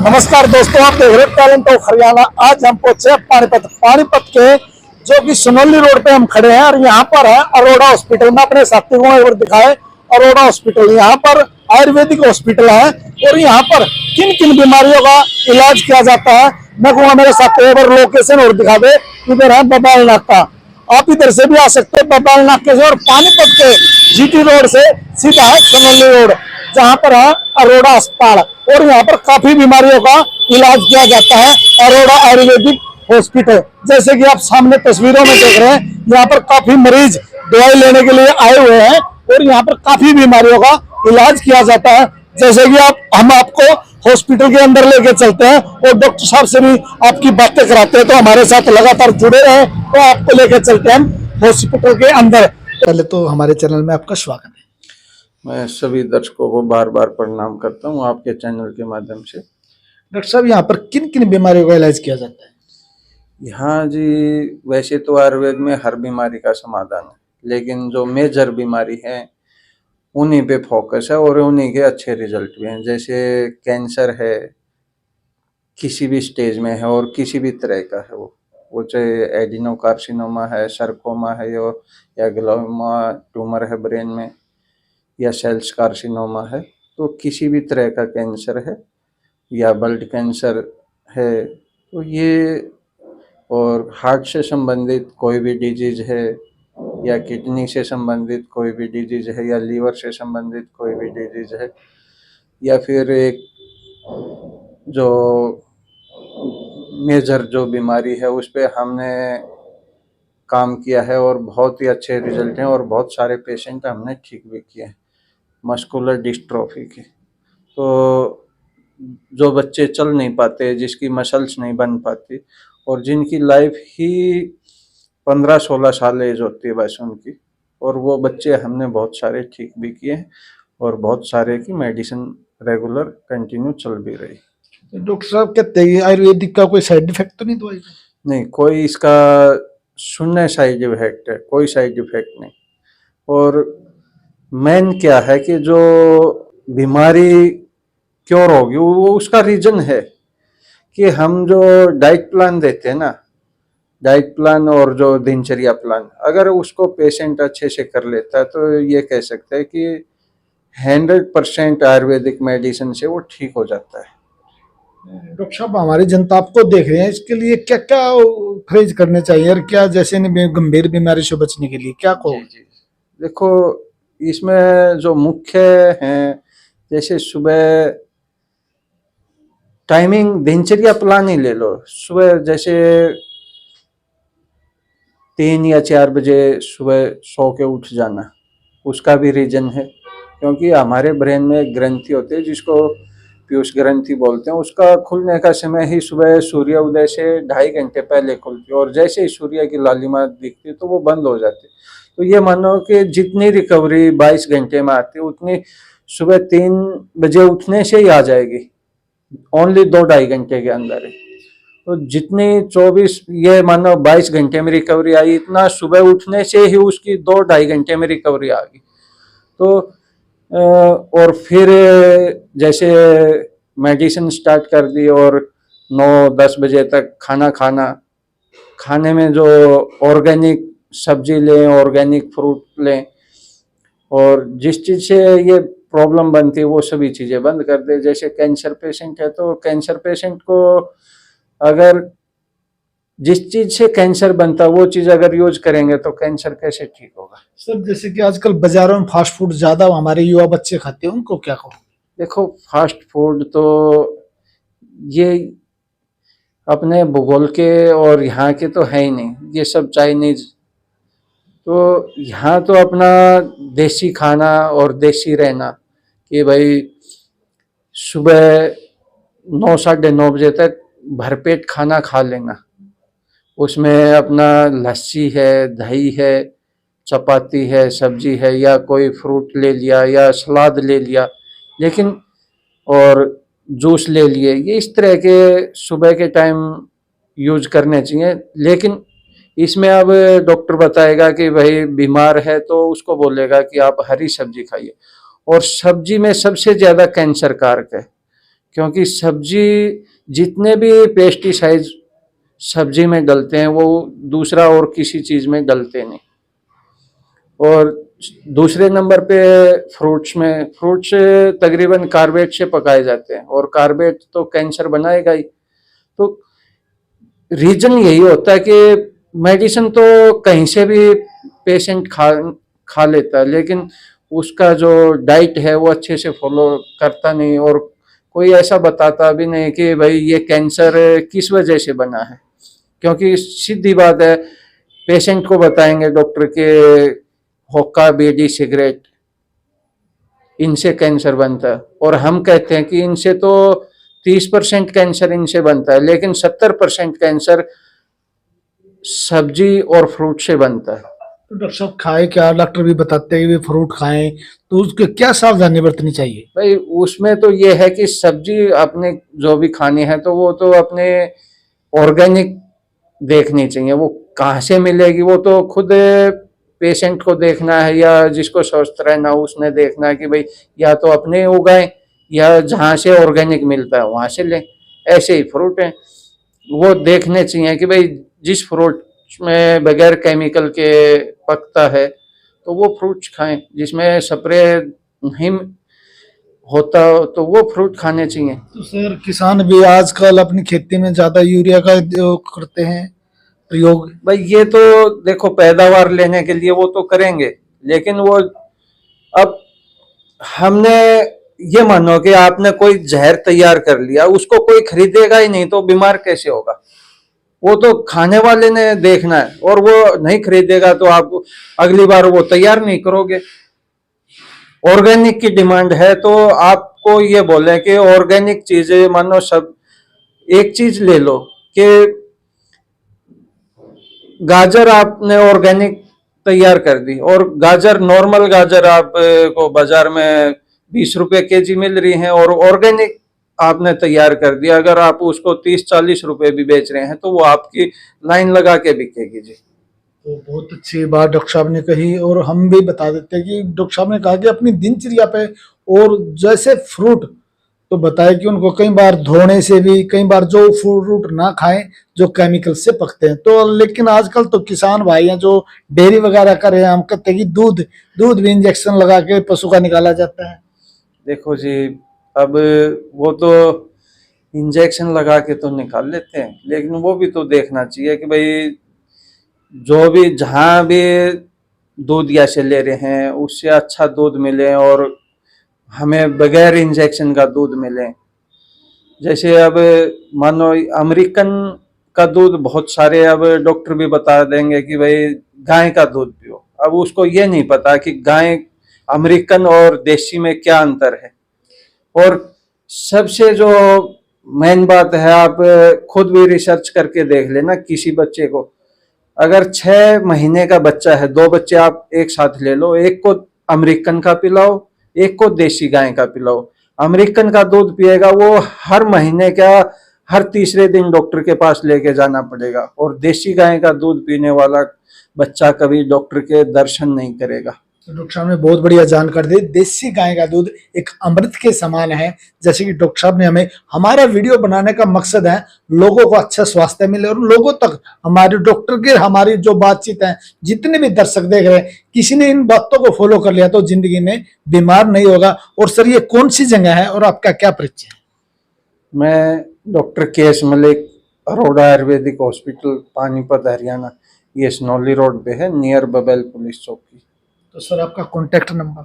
नमस्कार दोस्तों, आप देख रहे हैं टैलेंट ऑफ हरियाणा। आज हम पहुंचे हैं पानीपत के जो कि सुनौली रोड पे हम खड़े हैं और यहाँ पर है अरोड़ा हॉस्पिटल में। अपने साथियों को एक बार दिखाए अरोड़ा हॉस्पिटल। यहाँ पर आयुर्वेदिक हॉस्पिटल है और यहाँ पर किन किन बीमारियों का इलाज किया जाता है मैं कहूँगा मेरे साथियों एक बार लोकेशन और दिखा दे। इधर है बबाल नाका, आप इधर से भी आ सकते हैं बबाल नाके से, और पानीपत के जीटी रोड से सीधा है सुनौली रोड जहाँ पर है अरोड़ा अस्पताल। और यहाँ पर काफी बीमारियों का इलाज किया जाता है अरोड़ा आयुर्वेदिक हॉस्पिटल। जैसे कि आप सामने तस्वीरों में देख रहे हैं, यहाँ पर काफी मरीज दवाई लेने के लिए आए हुए हैं और यहाँ पर काफी बीमारियों का इलाज किया जाता है। जैसे कि हम आपको हॉस्पिटल के अंदर लेके चलते हैं और डॉक्टर साहब से भी आपकी बातें कराते हैं, तो हमारे साथ लगातार जुड़े रहे। तो आपको लेके चलते हैं हम हॉस्पिटल के अंदर। पहले तो हमारे चैनल में आपका स्वागत है। मैं सभी दर्शकों को बार बार प्रणाम करता हूं आपके चैनल के माध्यम से। डॉक्टर साहब, यहाँ पर किन किन बीमारियों का इलाज किया जाता है? यहाँ जी वैसे तो आयुर्वेद में हर बीमारी का समाधान है, लेकिन जो मेजर बीमारी है उन्हीं पे फोकस है और उन्हीं के अच्छे रिजल्ट भी हैं। जैसे कैंसर है, किसी भी स्टेज में है और किसी भी तरह का है, वो चाहे एडिनोकार्सिनोमा है, सरकोमा है या ग्लोमा ट्यूमर है ब्रेन में, या सेल्स कार्सिनोमा है, तो किसी भी तरह का कैंसर है या ब्लड कैंसर है तो ये, और हार्ट से संबंधित कोई भी डिजीज है या किडनी से संबंधित कोई भी डिजीज है या लीवर से संबंधित कोई भी डिजीज है, या फिर एक जो मेजर जो बीमारी है उस पे हमने काम किया है और बहुत ही अच्छे रिजल्ट हैं और बहुत सारे पेशेंट हमने ठीक भी किए हैं। मस्कुलर डिस्ट्रोफी के, तो जो बच्चे चल नहीं पाते, जिसकी मसल्स नहीं बन पाती और जिनकी लाइफ ही 15-16 साल एज होती है बस उनकी, और वो बच्चे हमने बहुत सारे ठीक भी किए हैं और बहुत सारे की मेडिसिन रेगुलर कंटिन्यू चल भी रही। तो डॉक्टर साहब कहते हैं आयुर्वेदिक का कोई साइड इफेक्ट तो नहीं दवाई? नहीं, कोई इसका शून्य साइड इफेक्ट है, कोई साइड इफेक्ट नहीं। और मेन क्या है कि जो बीमारी क्योर होगी वो उसका रीजन है कि हम जो डाइट प्लान देते हैं ना, डाइट प्लान और जो दिनचर्या प्लान, अगर उसको पेशेंट अच्छे से कर लेता है तो ये कह सकते हैं कि 100% आयुर्वेदिक मेडिसिन से वो ठीक हो जाता है। डॉक्टर साहब, हमारी जनता आपको देख रहे हैं, इसके लिए क्या क्या परहेज करने चाहिए और क्या जैसे गंभीर बीमारी से बचने के लिए क्या कहो? जी, देखो इसमें जो मुख्य हैं, जैसे सुबह टाइमिंग दिनचर्या प्लान ही ले लो। सुबह जैसे 3 या 4 बजे सुबह सो के उठ जाना, उसका भी रीजन है क्योंकि हमारे ब्रेन में एक ग्रंथि होती है जिसको पीयूष ग्रंथि बोलते हैं। उसका खुलने का समय ही सुबह सूर्य उदय से 2.5 घंटे पहले खुलती है और जैसे ही सूर्य की लालिमा दिखती है तो वो बंद हो जाती है। तो ये मानो कि जितनी रिकवरी 22 घंटे में आती है उतनी सुबह 3 बजे उठने से ही आ जाएगी, ओनली 2-2.5 घंटे के अंदर ही। तो जितनी 24 ये मानो 22 घंटे में रिकवरी आई, इतना सुबह उठने से ही उसकी 2-2.5 घंटे में रिकवरी आ गई। तो और फिर जैसे मेडिसिन स्टार्ट कर दी और 9-10 बजे तक खाना खाना, खाने में जो ऑर्गेनिक सब्जी लें, ऑर्गेनिक फ्रूट लें, और जिस चीज़ से ये प्रॉब्लम बनती है वो सभी चीज़ें बंद कर दे। जैसे कैंसर पेशेंट है तो कैंसर पेशेंट को अगर जिस चीज से कैंसर बनता है वो चीज अगर यूज करेंगे तो कैंसर कैसे ठीक होगा? सर, जैसे कि आजकल बाजारों में फास्ट फूड ज्यादा हमारे युवा बच्चे खाते हैं, उनको क्या कहो? देखो फास्ट फूड तो ये अपने भूगोल के और यहाँ के तो है ही नहीं, ये सब चाइनीज। तो यहाँ तो अपना देसी खाना और देसी रहना कि भाई सुबह 9-9:30 बजे तक भरपेट खाना खा लेना, उसमें अपना लस्सी है, दही है, चपाती है, सब्जी है, या कोई फ्रूट ले लिया या सलाद ले लिया, लेकिन और जूस ले लिए, ये इस तरह के सुबह के टाइम यूज करने चाहिए। लेकिन इसमें अब डॉक्टर बताएगा कि भाई बीमार है तो उसको बोलेगा कि आप हरी सब्जी खाइए, और सब्जी में सबसे ज़्यादा कैंसर कारक है क्योंकि सब्जी जितने भी पेस्टिसाइड सब्जी में डलते हैं वो दूसरा और किसी चीज में डलते नहीं। और दूसरे नंबर पे फ्रूट्स तकरीबन कार्बेट से पकाए जाते हैं और कार्बेट तो कैंसर बनाएगा ही। तो रीजन यही होता है कि मेडिसिन तो कहीं से भी पेशेंट खा लेता है, लेकिन उसका जो डाइट है वो अच्छे से फॉलो करता नहीं और कोई ऐसा बताता भी नहीं कि भाई ये कैंसर किस वजह से बना है। क्योंकि सीधी बात है, पेशेंट को बताएंगे डॉक्टर के हुक्का, बीड़ी, सिगरेट इनसे कैंसर बनता है, और हम कहते हैं कि इनसे तो 30% कैंसर इनसे बनता है, लेकिन 70% कैंसर सब्जी और फ्रूट से बनता है। तो डॉक्टर साहब खाए क्या? डॉक्टर भी बताते हैं कि फ्रूट खाएं, तो उसके क्या सावधानी बरतनी चाहिए? भाई उसमें तो ये है कि सब्जी आपने जो भी खानी है तो वो तो अपने ऑर्गेनिक देखनी चाहिए। वो कहाँ से मिलेगी वो तो खुद पेशेंट को देखना है, या जिसको स्वस्थ रहना उसने देखना है कि भाई या तो अपने उगाएं या जहाँ से ऑर्गेनिक मिलता है वहां से लें। ऐसे ही फ्रूट हैं, वो देखने चाहिए कि भाई जिस फ्रूट में बगैर केमिकल के पकता है तो वो फ्रूट्स खाएं, जिसमें स्प्रे नहीं होता तो वो फ्रूट खाने चाहिए। तो सर किसान भी आजकल अपनी खेती में ज्यादा यूरिया का करते हैं प्रयोग। भाई ये तो देखो पैदावार लेने के लिए वो तो करेंगे, लेकिन वो अब हमने ये मानो कि आपने कोई जहर तैयार कर लिया, उसको कोई खरीदेगा ही नहीं तो बीमार कैसे होगा? वो तो खाने वाले ने देखना है, और वो नहीं खरीदेगा तो आप अगली बार वो तैयार नहीं करोगे। ऑर्गेनिक की डिमांड है तो आपको ये बोले कि ऑर्गेनिक चीजें मानो सब, एक चीज ले लो कि गाजर आपने ऑर्गेनिक तैयार कर दी, और गाजर नॉर्मल गाजर आप को बाजार में 20 रुपए केजी मिल रही है, और ऑर्गेनिक आपने तैयार कर दिया, अगर आप उसको 30-40 रुपए भी बेच रहे हैं तो वो आपकी लाइन लगा के बिकेगी जी। तो बहुत अच्छी बात डॉक्टर साहब ने कही, और हम भी बता देते हैं कि डॉक्टर साहब ने कहा कि अपनी दिनचर्या पे, और जैसे फ्रूट तो बताया कि उनको कई बार धोने से भी, कई बार जो फ्रूट ना खाएं जो केमिकल से पकते हैं। तो लेकिन आजकल तो किसान भाई हैं जो डेयरी वगैरह कर रहे हैं, हम कहते हैं कि दूध भी इंजेक्शन लगा के पशु का निकाला जाता है। देखो जी, अब वो तो इंजेक्शन लगा के तो निकाल लेते हैं, लेकिन वो भी तो देखना चाहिए कि भाई जो भी जहाँ भी दूध या से ले रहे हैं उससे अच्छा दूध मिले और हमें बगैर इंजेक्शन का दूध मिले। जैसे अब मानो अमेरिकन का दूध बहुत सारे अब डॉक्टर भी बता देंगे कि भाई गाय का दूध पियो। अब उसको ये नहीं पता कि गाय अमेरिकन और देसी में क्या अंतर है। और सबसे जो मेन बात है, आप खुद भी रिसर्च करके देख लेना, किसी बच्चे को अगर 6 महीने का बच्चा है, 2 बच्चे आप एक साथ ले लो, एक को अमेरिकन का पिलाओ, एक को देसी गाय का पिलाओ। अमेरिकन का दूध पिएगा वो हर महीने का हर तीसरे दिन डॉक्टर के पास लेके जाना पड़ेगा, और देसी गाय का दूध पीने वाला बच्चा कभी डॉक्टर के दर्शन नहीं करेगा। तो डॉक्टर साहब ने बहुत बढ़िया जानकारी दी। देसी गाय का दूध एक अमृत के समान है। जैसे कि डॉक्टर साहब ने हमें, हमारा वीडियो बनाने का मकसद है लोगों को अच्छा स्वास्थ्य मिले, और लोगों तक हमारे डॉक्टर के, हमारी जो बातचीत है, जितने भी दर्शक देख रहे हैं, किसी ने इन बातों को फॉलो कर लिया तो जिंदगी में बीमार नहीं होगा। और सर ये कौन सी जगह है और आपका क्या परिचय है? मैं doctor KS. Malik, Arora Ayurvedic hospital, Panipat, Haryana. ये स्नौली रोड पे है, नियर बबेल पुलिस चौकी। तो सर आपका कॉन्टेक्ट नंबर?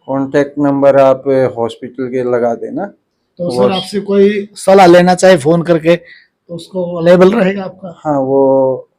कॉन्टेक्ट नंबर आप हॉस्पिटल के लगा देना। तो सर आपसे कोई सलाह लेना चाहे फोन करके तो उसको अवेलेबल रहेगा आपका? हाँ, वो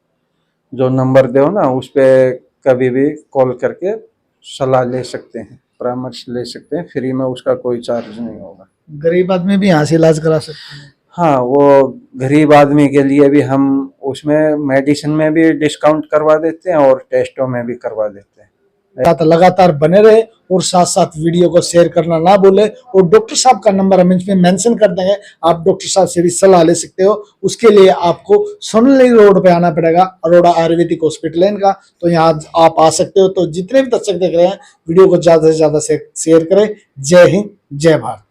जो नंबर दो ना उस पे कभी भी कॉल करके सलाह ले सकते हैं, परामर्श ले सकते हैं, फ्री में, उसका कोई चार्ज नहीं होगा। गरीब आदमी भी यहाँ से इलाज करा सकते हैं? हाँ, वो गरीब आदमी के लिए भी हम उसमें मेडिसिन में भी डिस्काउंट करवा देते हैं और टेस्टों में भी करवा देते हैं। लगातार बने रहे, और साथ साथ वीडियो को शेयर करना ना भूले, और डॉक्टर साहब का नंबर हम इसमें मेंशन कर देंगे, आप डॉक्टर साहब से भी सलाह ले सकते हो। उसके लिए आपको सोनली रोड पे आना पड़ेगा, अरोड़ा आयुर्वेदिक हॉस्पिटल है इनका, तो यहाँ आप आ सकते हो। तो जितने भी दर्शक देख रहे हैं, वीडियो को ज्यादा से ज्यादा शेयर करें। जय हिंद, जय भारत।